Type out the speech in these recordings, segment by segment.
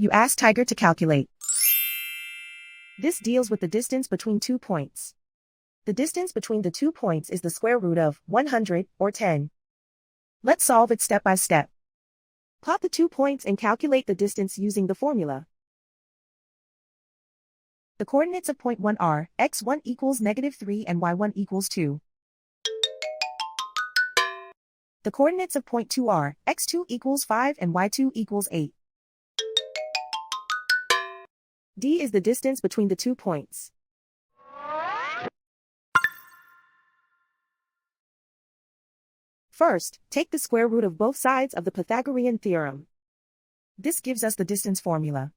You ask Tiger to calculate. This deals with the distance between 2 points. The distance between the 2 points is the square root of 100, or 10. Let's solve it step by step. Plot the 2 points and calculate the distance using the formula. The coordinates of point 1 are x1 equals -3 and y1 equals 2. The coordinates of point 2 are x2 equals 5 and y2 equals 8. D is the distance between the 2 points. First, take the square root of both sides of the Pythagorean theorem. This gives us the distance formula.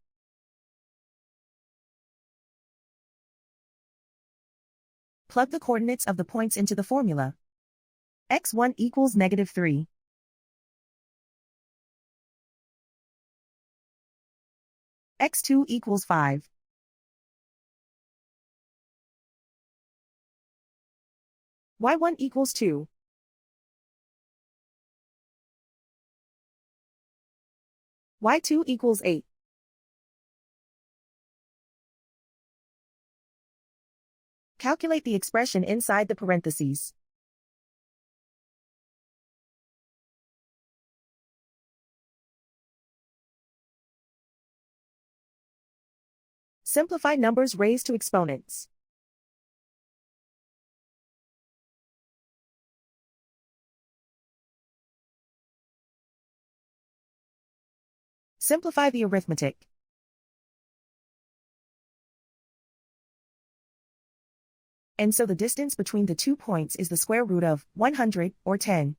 Plug the coordinates of the points into the formula. x1 equals -3. x2 equals 5. y1 equals 2. y2 equals 8. Calculate the expression inside the parentheses. Simplify numbers raised to exponents. Simplify the arithmetic. And so the distance between the 2 points is the square root of 100, or 10.